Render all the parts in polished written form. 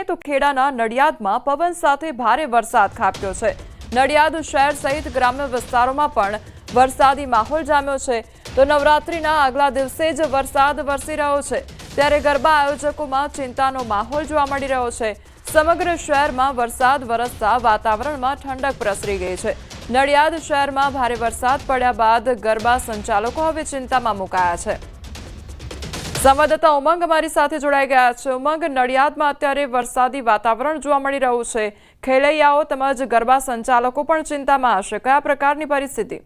તો ખેડાના નડિયાદમાં પવન સાથે ભારે વરસાદ ખાબક્યો છે। નડિયાદ શહેર સહિત ગ્રામ્ય વિસ્તારોમાં પણ વરસાદી માહોલ જામ્યો છે। તો નવરાત્રીના આગલા દિવસે જ વરસાદ વરસી રહ્યો છે, ત્યારે ગરબા આયોજકોમાં ચિંતાનો માહોલ જોવા મળી રહ્યો છે। સમગ્ર શહેરમાં વરસાદ વરસતા વાતાવરણમાં ઠંડક પ્રસરી ગઈ છે। નડિયાદ શહેરમાં ભારે વરસાદ પડ્યા બાદ ગરબા સંચાલકો હવે ચિંતામાં મુકાયા છે। સંવાદદાતા ઉમંગ અમારી સાથે જોડાઈ ગયા છે। ઉમંગ, નડિયાદમાં અત્યારે વરસાદી વાતાવરણ જોવા મળી રહ્યું છે, ખેલૈયાઓ તેમજ ગરબા સંચાલકો પણ ચિંતામાં હશે, કયા પ્રકારની પરિસ્થિતિ?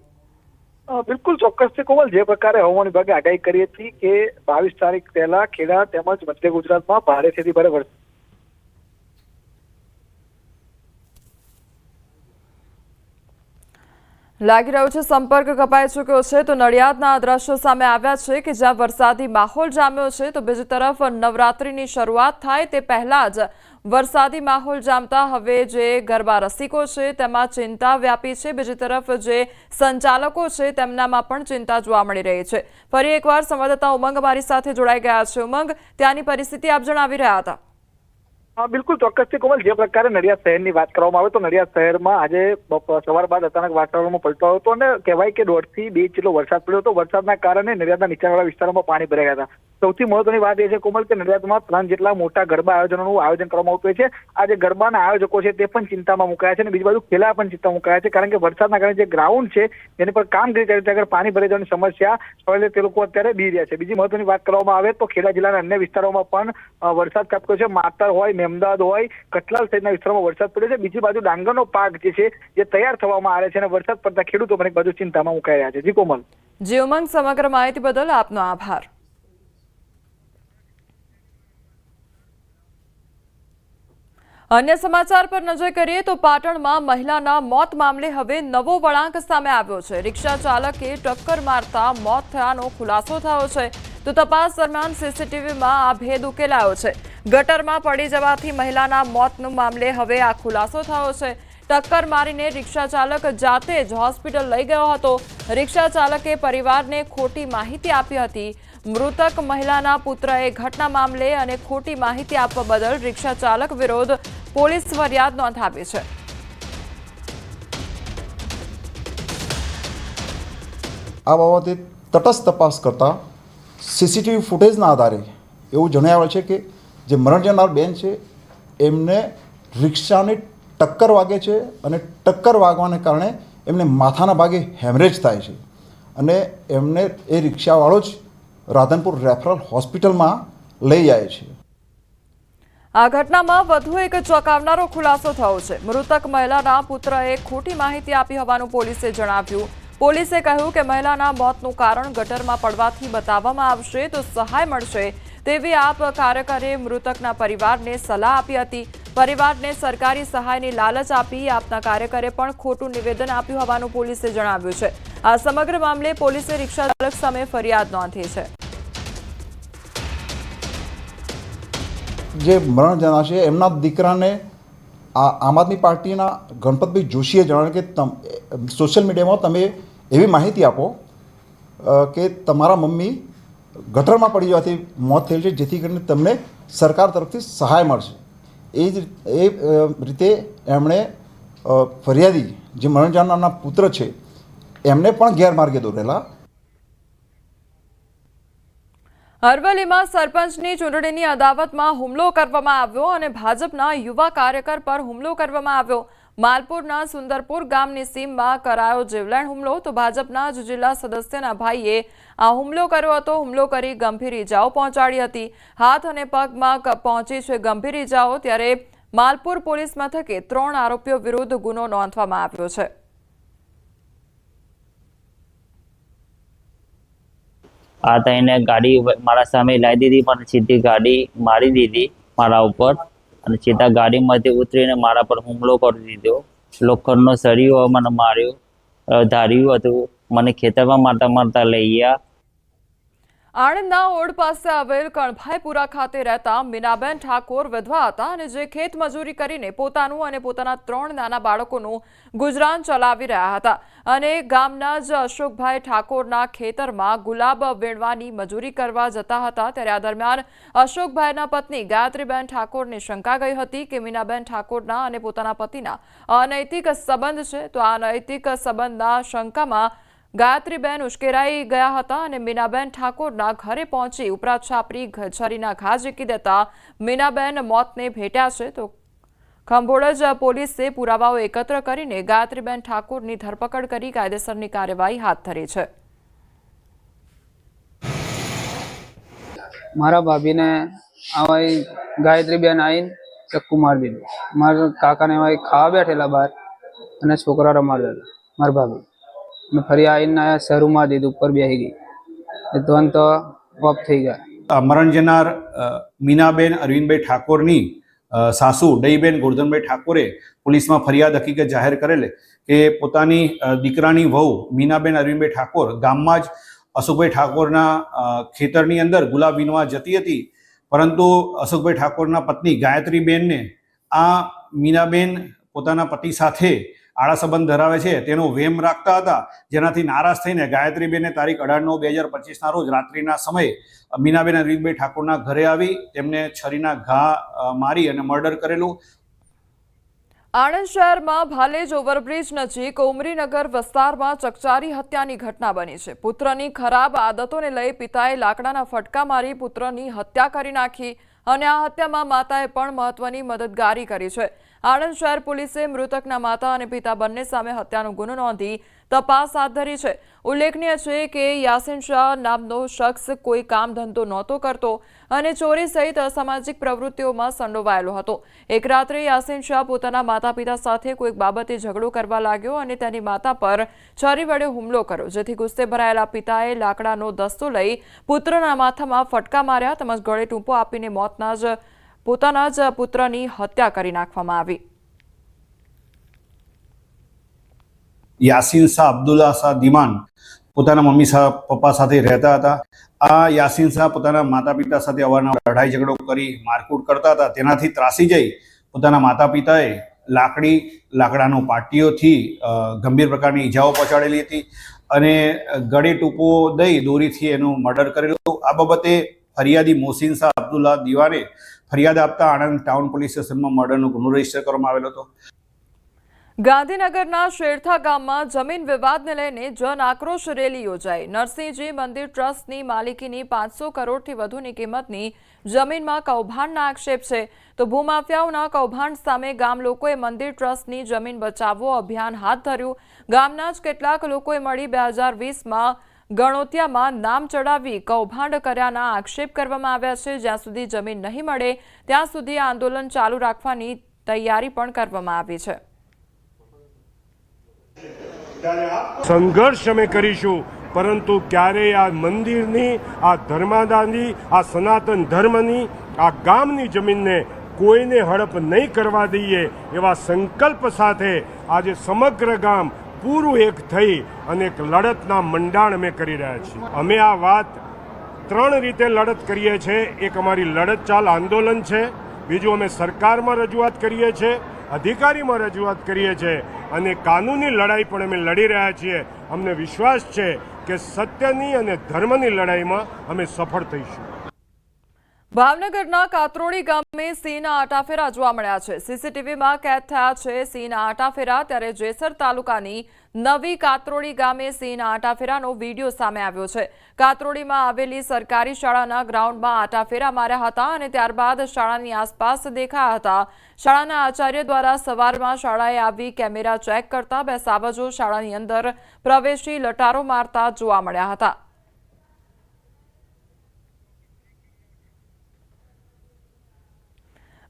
બિલકુલ ચોક્કસથી કોમલ, જે પ્રકારે હવામાન વિભાગે આગાહી કરી હતી કે 22 તારીખ પહેલા ખેડા તેમજ મધ્ય ગુજરાતમાં ભારેથી ભારે વરસાદ લાગી રહ્યો છે, સંપર્ક કપાઈ ચૂક્યો છે। તો નડિયાદના દ્રશ્યો સામે આવ્યા છે કે જ્યાં વરસાદી માહોલ જામ્યો છે, તો બીજી તરફ નવરાત્રીની શરૂઆત થાય તે પહેલા જ વરસાદી માહોલ જામતા હવે જે ગરબા રસિકો છે તેમાં ચિંતા વ્યાપી છે। બીજી તરફ જે સંચાલકો છે તેમનામાં પણ ચિંતા જોવા મળી રહી છે। ફરી એકવાર સંવાદદાતા ઉમંગ અમારી સાથે જોડાઈ ગયા છે। ઉમંગ, ત્યાંની પરિસ્થિતિ આપ જણાવી રહ્યા હતા। બિલકુલ ચોક્કસથી કોમલ, જે પ્રકારે નડિયાદ શહેરની વાત કરવામાં આવે તો નડિયાદ શહેરમાં આજે સવાર બાદ અચાનક વાતાવરણમાં પલટો આવ્યો હતો અને કહેવાય કે 1.5 થી 2 જેટલો વરસાદ પડ્યો હતો। વરસાદના કારણે નડિયાદના નીચાણવાળા વિસ્તારોમાં પાણી ભરાઈ ગયા હતા। સૌથી મહત્વની વાત એ છે કોમલ કે નડિયાદમાં 3 જેટલા મોટા ગરબા આયોજનોનું આયોજન કરવામાં આવતું હોય છે। આ જે ગરબાના આયોજકો છે તે પણ ચિંતામાં મુકાયા છે અને બીજી બાજુ ખેલા પણ ચિંતા મુકાયા છે, કારણ કે વરસાદના કારણે જે ગ્રાઉન્ડ છે તેની પર કામગીરી કરી ત્યાં આગળ પાણી ભરાઈ જવાની સમસ્યા સવારે તે લોકો અત્યારે બી રહ્યા છે। બીજી મહત્વની વાત કરવામાં આવે તો ખેડા જિલ્લાના અન્ય વિસ્તારોમાં પણ વરસાદ ખાબક્યો છે। માતર હોય, અમદાવાદ હોય, કઠલાલ સહિતના વિસ્તારોમાં વરસાદ પડ્યો છે। બીજી બાજુ ડાંગરનો પાક જે છે જે તૈયાર થવામાં આવે છે અને વરસાદ પડતા ખેડૂતો પણ એક બાજુ ચિંતામાં મુકાઈ રહ્યા છે। જી કોમલ। જી ઉમંગ, સમગ્ર માહિતી બદલ આપનો આભાર। અન્ય સમાચાર પર નજર કરીએ તો પાટણમાં મહિલાના મોત મામલે હવે નવો વળાંક સામે આવ્યો છે। રિક્ષા ચાલકે ટક્કર મારતા મોત થયાનો ખુલાસો થયો છે। તો તપાસ દરમિયાન સીસીટીવીમાં આ ભેદ ઉકેલાયો છે। ગટરમાં પડી જવાથી મહિલાના મોતનો મામલે હવે આ ખુલાસો થયો છે। ટક્કર મારીને રિક્ષા ચાલક જાતે જ હોસ્પિટલ લઈ ગયો હતો। રિક્ષા ચાલકે પરિવારને ખોટી માહિતી આપી હતી। મૃતક મહિલાના પુત્રએ ઘટના મામલે અને ખોટી માહિતી આપવા બદલ રિક્ષા ચાલક વિરુદ્ધ પોલીસ ફરિયાદ નોંધાવી છે। આ બાબતે તટસ્થ તપાસ કરતા સીસીટીવી ફૂટેજના આધારે એવું જણાવ્યું છે કે જે મરણ જનાર બેન છે એમને રિક્ષાની ટક્કર વાગે છે અને ટક્કર વાગવાને કારણે એમને માથાના ભાગે હેમરેજ થાય છે અને એમને એ રિક્ષાવાળો જ રાધનપુર રેફરલ હોસ્પિટલમાં લઈ જાય છે। આ ઘટનામાં વધુ એક ચોંકાવનારો ખુલાસો થયો છે। મૃતક મહિલાના પુત્રએ ખોટી માહિતી આપી હોવાનું પોલીસે જણાવ્યું। પોલીસે કહ્યું કે મહિલાના મોતનું કારણ ગટરમાં પડવાથી બતાવવામાં આવશે તો સહાય મળશે તેવી આપ કાર્યકરે મૃતકના પરિવારને સલાહ આપી હતી। પરિવારને સરકારી સહાયની લાલચ આપી આપના કાર્યકરે પણ ખોટું નિવેદન આપ્યું હોવાનું પોલીસે જણાવ્યું છે। આ સમગ્ર મામલે પોલીસે રિક્ષા ચાલક સામે ફરિયાદ નોંધી છે। જે મરણ જનાર છે એમના દીકરાને આમ આદમી પાર્ટીના ગણપતભાઈ જોશીએ જણાવ્યું કે સોશિયલ મીડિયામાં તમે એવી માહિતી આપો કે તમારા મમ્મી ગટરમાં પડી જવાથી મોત થયેલ છે, જેથી કરીને તમને સરકાર તરફથી સહાય મળશે। એ રીતે એમણે ફરિયાદી જે મરણ જનારના પુત્ર છે એમને પણ ગેરમાર્ગે દોરેલા। અરવલ્લીમાં સરપંચની ચૂંટણીની અદાવતમાં હુમલો કરવામાં આવ્યો અને ભાજપના યુવા કાર્યકર પર હુમલો કરવામાં આવ્યો। માલપુરના સુંદરપુર ગામની સીમમાં કરાયો જીવલેણ હુમલો। તો ભાજપના જ જિલ્લા સદસ્યના ભાઈએ આ હુમલો કર્યો હતો। હુમલો કરી ગંભીર ઇજાઓ પહોંચાડી હતી। હાથ અને પગમાં પહોંચી છે ગંભીર ઇજાઓ। ત્યારે માલપુર પોલીસ મથકે 3 આરોપીઓ વિરુદ્ધ ગુનો નોંધવામાં આવ્યો છે। આ થઈને ગાડી મારા સામે લાવી દીધી, પણ સીધી ગાડી મારી દીધી મારા ઉપર અને સીધા ગાડીમાંથી ઉતરીને મારા પર હુમલો કરી દીધો। લોખંડનો સળિયો મને માર્યો, ધાર્યું હતું, મને ખેતરમાં મારતા મારતા લઈ ગયા। આણંદના ઓડ પાસે આવેલ કણભાઈપુરા ખાતે રહેતા મીનાબેન ઠાકોર વિધવા હતા અને જે ખેત મજૂરી કરીને પોતાનું અને પોતાના 3 નાના બાળકોનું ગુજરાન ચલાવી રહ્યા હતા અને ગામના જ અશોકભાઈ ઠાકોરના ખેતરમાં ગુલાબ વીણવાની મજૂરી કરવા જતા હતા ત્યારે આ દરમિયાન અશોકભાઈના પત્ની ગાયત્રીબેન ઠાકોરને શંકા ગઈ હતી કે મીનાબેન ઠાકોરના અને પોતાના પતિના અનૈતિક સંબંધ છે તો આ અનૈતિક સંબંધના શંકામાં ગાયત્રીબેન ઉશ્કેરાઈ ગયા હતા અને મીનાબેન ઠાકોરના ઘરે પહોંચી ઉપરા છાપરી છરીના ઘા ઝીકી દેતા મીનાબેન મોતને ભેટ્યા છે તો ખંભોળજ પોલીસે પુરાવાઓ એકત્ર કરીને ગાયત્રીબેન ઠાકોરની ધરપકડ કરી કાયદેસરની કાર્યવાહી હાથ ધરી છે. મારા ભાભીને આવા ગાયત્રીબેન આવીને ચક્કુ મારી દીધું. મારા કાકાને એવા ખાવા બેઠેલા બહાર અને છોકરા રમાડતા હતા મારા ભાભી અને ફરી આવીને શરૂમાં દીધું ઉપર બેસી ગઈ એ તો ઓફ થઈ ગયા. મરણ જનાર મીનાબેન અરવિંદભાઈ ઠાકોરની સાસુ ડઈબેન ગોરધનભાઈ ઠાકોરે પોલીસમાં ફરિયાદ હકીકત જાહેર કરેલ કે પોતાની દીકરાની વહુ મીનાબેન અરવિંદભાઈ ઠાકોર ગામમાં જ અશોકભાઈ ઠાકોરના ખેતરની અંદર ગુલાબ વીણવા જતી હતી, પરંતુ અશોકભાઈ ઠાકોરના પત્ની ગાયત્રીબેનને આ મીનાબેન પોતાના પતિ સાથે આડા સંબંધ ધરાવે છે તેનો વેમ રાખતા હતા, જેનાથી નારાજ થઈને ગાયત્રીબેને તારીખ 18/9/2025 રોજ રાત્રિના સમયે મીનાબેન અરવિંદભાઈ ઠાકોરના ઘરે આવી તેમને છરીના ઘા મારી અને મર્ડર કરેલું. આણંદ શહેરમાં ભાલેજ ઓવરબ્રિજ નજીક ઉમરીનગર વિસ્તારમાં ચકચારી હત્યાની ઘટના બની છે. પુત્રની ખરાબ આદતોને લઈ પિતાએ લાકડાના ફટકા મારી પુત્રની હત્યા કરી નાખી અને આ હત્યામાં માતાએ પણ મહત્વની મદદગારી કરી છે. આણંદ શહેર પોલીસે મૃતકના માતા અને પિતા બંને સામે હત્યાનો ગુનો નોંધી તપાસ હાથ ધરી છે. ઉલ્લેખનીય છે કે યાસીન શાહ નામનો શખ્સ કોઈ કામ ધંધો નહોતો કરતો અને ચોરી સહિત અસામાજિક પ્રવૃત્તિઓમાં સંડોવાયેલો હતો. એક રાત્રે યાસીન શાહ પોતાના માતા પિતા સાથે કોઈક બાબતે ઝઘડો કરવા લાગ્યો અને તેની માતા પર છરી વડે હુમલો કર્યો, જેથી ગુસ્સે ભરાયેલા પિતાએ લાકડાનો દસ્તો લઈ પુત્રના માથામાં ફટકા માર્યા તેમજ ગળે ટૂંપો આપીને પોતાના જ પુત્રની હત્યા કરી નાખવામાં આવી. યાસીન શાહ અબ્દુલ્લા શાહ દિમાન પોતાના મમ્મી પપ્પા સાથે રહેતા હતા. આ યાસીન શાહ પોતાના માતા પિતા સાથે અવારનવાર લડાઈ ઝઘડો કરી મારકૂટ કરતા હતા. તેનાથી ત્રાસી જઈ પોતાના માતા પિતાએ લાકડાનો પાટીઓથી ગંભીર પ્રકારની ઈજાઓ પહોંચાડેલી હતી અને ગળે ટૂંપો દઈ દોરીથી એનું મર્ડર કરેલું. આ બાબતે ફરિયાદી મોહસિન શાહ અબ્દુલ્લા દિવાને ફરિયાદ આપતા આણંદ ટાઉન પોલીસ સ્ટેશનમાં મર્ડરનો ગુનો રજીસ્ટર કરવામાં આવેલો હતો. ગાંધીનગરના શેરથા ગામમાં જમીન વિવાદને લઈને જન આક્રોશ રેલી યોજાઈ. નરસિંહજી મંદિર ટ્રસ્ટની માલિકીની 500 કરોડથી વધુની કિંમતની જમીનમાં કૌભાંડના આક્ષેપ છે તો ભૂમાફિયાઓના કૌભાંડ સામે ગામ લોકોએ મંદિર ટ્રસ્ટની જમીન બચાવો અભિયાન હાથ ધર્યું. ગામના જ કેટલાક લોકોએ મળી 2020માં ગણોતિયામાં નામ ચડાવી કૌભાંડ કર્યાના આક્ષેપ કરવામાં આવ્યા છે. જ્યાં સુધી જમીન નહીં મળે ત્યાં સુધી આંદોલન ચાલુ રાખવાની તૈયારી પણ કરવામાં આવી છે. સંઘર્ષ અમે કરીશું, પરંતુ ક્યારેય આ મંદિરની, આ ધર્માદાની, આ સનાતન ધર્મની, આ ગામની જમીનને કોઈને હડપ નહીં કરવા દઈએ એવા સંકલ્પ સાથે આજે સમગ્ર ગામ પૂરું એક થઈ અને એક લડતના મંડાણ અમે કરી રહ્યા છીએ. અમે આ વાત 3 રીતે લડત કરીએ છીએ. એક અમારી લડત ચાલ આંદોલન છે, બીજું અમે સરકારમાં રજૂઆત કરીએ છીએ, અધિકારીમાં રજૂઆત કરીએ છીએ અને કાનૂની લડાઈ પણ અમે લડી રહ્યા છીએ. અમને વિશ્વાસ છે કે સત્યની અને ધર્મની લડાઈમાં અમે સફળ થઈશું. ભાવનગરના કાતરોડી ગામે સિંહના આટાફેરા જોવા મળ્યા છે. સીસીટીવીમાં કેદ થયા છે સિંહના આટાફેરા. ત્યારે જેસર તાલુકાની નવી કાતરોડી ગામે સિંહના આટાફેરાનો વિડીયો સામે આવ્યો છે. કાતરોડીમાં આવેલી સરકારી શાળાના ગ્રાઉન્ડમાં આટાફેરા માર્યા હતા અને ત્યારબાદ શાળાની આસપાસ દેખાયા હતા. શાળાના આચાર્ય દ્વારા સવારમાં શાળાએ આવી કેમેરા ચેક કરતા 2 સાવજો શાળાની અંદર પ્રવેશી લટારો મારતા જોવા મળ્યા હતા.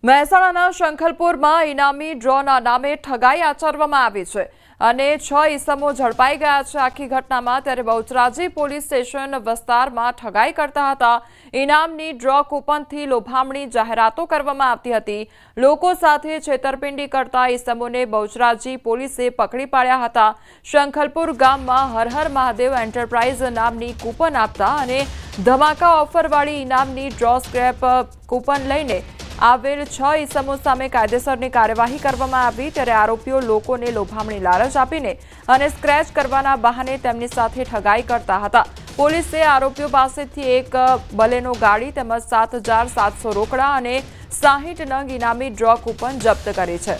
મહેસાણાના શંખલપુરમાં ઇનામી ડ્રોના નામે ઠગાઈ આચરવામાં આવી છે. અને 6 ઈસમો ઝડપાઈ ગયા છે આખી ઘટનામાં। ત્યારે બહુચરાજી પોલીસ સ્ટેશન વિસ્તારમાં ઠગાઈ કરતા હતા। ઇનામની ડ્રો કૂપનથી લોભામણી જાહેરાતો કરવામાં આવતી હતી। લોકો સાથે છેતરપિંડી કરતા ઈસમોને બહુચરાજી પોલીસે પકડી પાડ્યા હતા। શંખલપુર ગામમાં હર હર મહાદેવ એન્ટરપ્રાઇઝ નામની કૂપન આપતા અને ધમાકા ઓફરવાળી ઇનામની ડ્રો સ્ક્રેપ કૂપન લઈને આવેલ 6 ઈસમો સામે કાયદેસરની કાર્યવાહી કરવામાં આવી। ત્યારે આરોપીઓ લોકોને લોભામણી લાલચ આપીને અને સ્ક્રેચ કરવાના બહાને તેમની સાથે ઠગાઈ કરતા હતા। પોલીસે આરોપીઓ પાસેથી એક બલેનો ગાડી તેમજ 7,700 રોકડા અને 60 નંગ ઇનામી ડ્રો કૂપન જપ્ત કરી છે।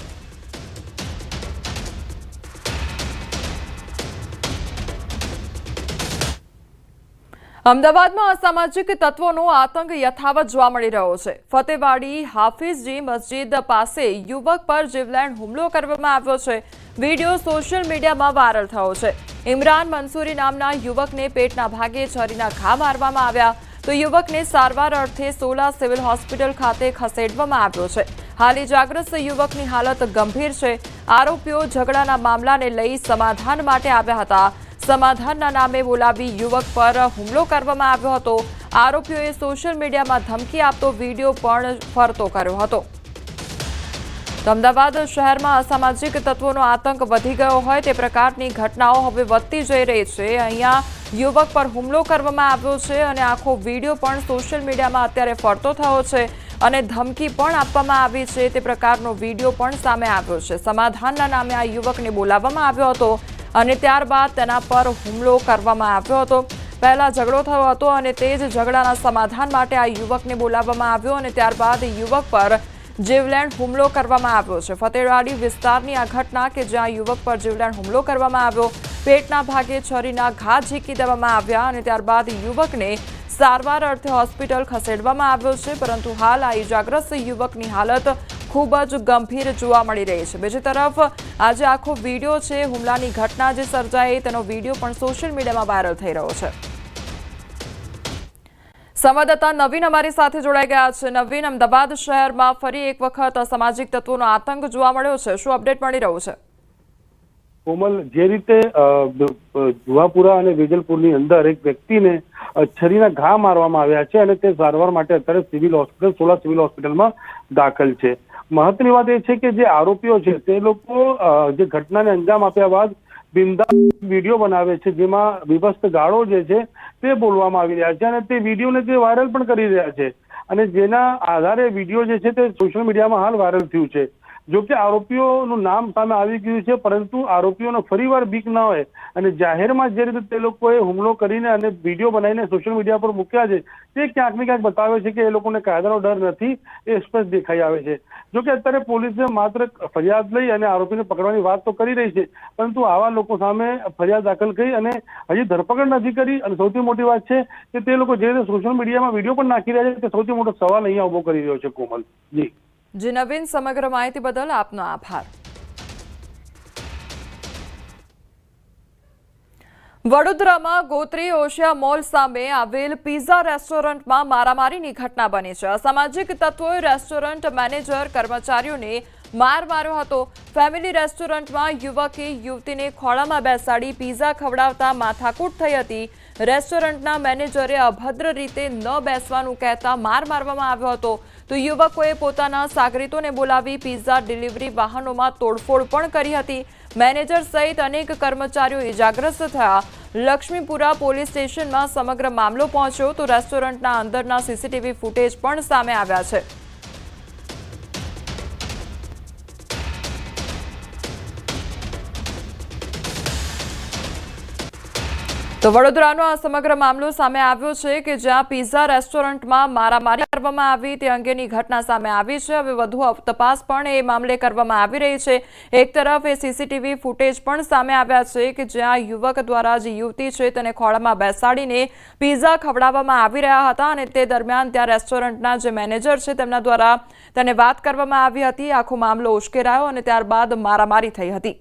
અમદાવાદમાં અસામાજિક તત્વોનો આતંક યથાવત જોવા મળી રહ્યો છે। ફતેવાડી હાફિઝજી મસ્જિદ પાસે યુવક પર જીવલેણ હુમલો કરવામાં આવ્યો છે। વિડીયો સોશિયલ મીડિયામાં વાયરલ થયો છે। ઇમરાન મંસૂરી નામના યુવકને પેટના ભાગે છરીના ઘા મારવામાં આવ્યા તો યુવકને સારવાર અર્થે સોલા સિવિલ હોસ્પિટલ ખાતે ખસેડવામાં આવ્યો છે। હાલ ઇજાગ્રસ્ત યુવકની હાલત ગંભીર છે। આરોપીઓ ઝઘડાના મામલાને લઈ સમાધાન માટે આવ્યા હતા। સમાધાનના નામે બોલાવી યુવક પર હુમલો કરવામાં આવ્યો હતો। આરોપીઓએ સોશિયલ મીડિયામાં ધમકી આપતો વિડીયો પણ ફરતો કર્યો હતો। અમદાવાદ શહેરમાં અસામાજિક તત્વોનો આતંક વધી ગયો હોય તે પ્રકારની ઘટનાઓ હવે વધતી જઈ રહી છે। અહીંયા યુવક પર હુમલો કરવામાં આવ્યો છે અને આખો વિડીયો પણ સોશિયલ મીડિયામાં અત્યારે ફરતો થયો છે અને ધમકી પણ આપવામાં આવી છે તે પ્રકારનો વિડીયો પણ સામે આવ્યો છે। સમાધાનના નામે આ યુવકને બોલાવવામાં આવ્યો હતો અને ત્યારબાદ તેના પર હુમલો કરવામાં આવ્યો હતો। પહેલા ઝઘડો થયો હતો અને તે જ ઝઘડાના સમાધાન માટે આ યુવકને બોલાવવામાં આવ્યો અને ત્યારબાદ યુવક પર જીવલેણ હુમલો કરવામાં આવ્યો છે। ફતેવાડી વિસ્તારની આ ઘટના કે જ્યાં યુવક પર જીવલેણ હુમલો કરવામાં આવ્યો, પેટના ભાગે છરીના ઘા ઝીકી દેવામાં આવ્યા અને ત્યારબાદ યુવકને સારવાર અર્થે હોસ્પિટલ ખસેડવામાં આવ્યો છે। પરંતુ હાલ આ ઇજાગ્રસ્ત યુવકની હાલત ખૂબ જ ગંભીર જોવા મળી રહી છે। બીજી તરફ આજે આખો વિડીયો છે હુમલાની ઘટના જે સર્જાઈ તેનો વિડીયો પણ સોશિયલ મીડિયામાં વાયરલ થઈ રહ્યો છે। સંવાદદાતા નવીન અમારી સાથે જોડાઈ ગયા છે। નવીન, અમદાવાદ શહેરમાં ફરી એક વખત અસામાજિક તત્વોનો આતંક જોવા મળ્યો છે, શું અપડેટ મળી રહ્યું છે? કોમલ, જે રીતે જુહાપુરા અને વેજલપુરની અંદર એક વ્યક્તિને છરીના ઘા મારવામાં આવ્યા છે અને તે સારવાર માટે અત્યારે સિવિલ હોસ્પિટલ સોલા સિવિલ હોસ્પિટલમાં દાખલ છે। મહત્વની વાત એ છે કે જે આરોપીઓ છે તે લોકો જે ઘટનાને અંજામ આપ્યા બાદ બિંદાસ વિડીયો બનાવે છે જેમાં વિભસ્ત ગાળો જે છે તે બોલવામાં આવી રહ્યા છે અને તે વિડીયોને તે વાયરલ પણ કરી રહ્યા છે અને જેના આધારે વિડીયો જે છે તે સોશિયલ મીડિયામાં હાલ વાયરલ થયું છે। જો કે આરોપીઓનું નામ સામે આવી ગયું છે પરંતુ આરોપીઓને ફરીવાર બીક ના હોય અને જાહેરમાં જે રીતે તે લોકોએ હુમલો કરીને અને વિડીયો બનાવીને સોશિયલ મીડિયા પર મૂક્યા છે તે ક્યાંક ને ક્યાંક બતાવે છે કે એ લોકોને કાયદાનો ડર નથી, એ સ્પષ્ટ દેખાઈ આવે છે। જો કે અત્યારે પોલીસે માત્ર ફરિયાદ લઈ અને આરોપીને પકડવાની વાત તો કરી રહી છે પરંતુ આવા લોકો સામે ફરિયાદ દાખલ કરી અને હજી ધરપકડ નથી કરી અને સૌથી મોટી વાત છે કે તે લોકો જે રીતે સોશિયલ મીડિયામાં વિડીયો પણ નાખી રહ્યા છે તે સૌથી મોટો સવાલ અહીંયા ઉભો કરી રહ્યો છે। કોમલ જી નવીન, સમગ્ર માહિતી બદલ આપનો આભાર। વડોદરામાં ગોત્રી ઓશિયા મોલ સામે આવેલ પિઝા રેસ્ટોરન્ટમાં મારામારીની ઘટના બની છે। અસામાજિક તત્વોએ રેસ્ટોરન્ટ મેનેજર કર્મચારીઓને માર માર્યો હતો। ફેમિલી રેસ્ટોરન્ટમાં યુવકે યુવતીને ખોળામાં બેસાડી પિઝા ખવડાવતા માથાકૂટ થઈ હતી। રેસ્ટોરન્ટના મેનેજરે અભદ્ર રીતે ન બેસવાનું કહેતા માર મારવામાં આવ્યો હતો તો યુવકોએ પોતાના સાગરીતોને બોલાવી પિઝા ડિલિવરી વાહનોમાં તોડફોડ પણ કરી હતી। મેનેજર સહિત અનેક કર્મચારીઓ ઇજાગ્રસ્ત થયા। લક્ષ્મીપુરા પોલીસ સ્ટેશનમાં સમગ્ર મામલો પહોંચ્યો તો રેસ્ટોરન્ટના અંદરના સીસીટીવી ફૂટેજ પણ સામે આવ્યા છે। તો વડોદરાનો આ સમગ્ર મામલો સામે આવ્યો છે કે જ્યાં પિઝા રેસ્ટોરન્ટમાં મારામારી કરવામાં આવી તે અંગેની ઘટના સામે આવી છે। હવે વધુ તપાસ પણ એ મામલે કરવામાં આવી રહી છે। એક તરફ એ સીસીટીવી ફૂટેજ પણ સામે આવ્યા છે કે જ્યાં યુવક દ્વારા જે યુવતી છે તેને ખોળામાં બેસાડીને પિઝા ખવડાવવામાં આવી રહ્યા હતા અને તે દરમિયાન ત્યાં રેસ્ટોરન્ટના જે મેનેજર છે તેમના દ્વારા તેને વાત કરવામાં આવી હતી। આખો મામલો ઉશ્કેરાયો અને ત્યારબાદ મારામારી થઈ હતી।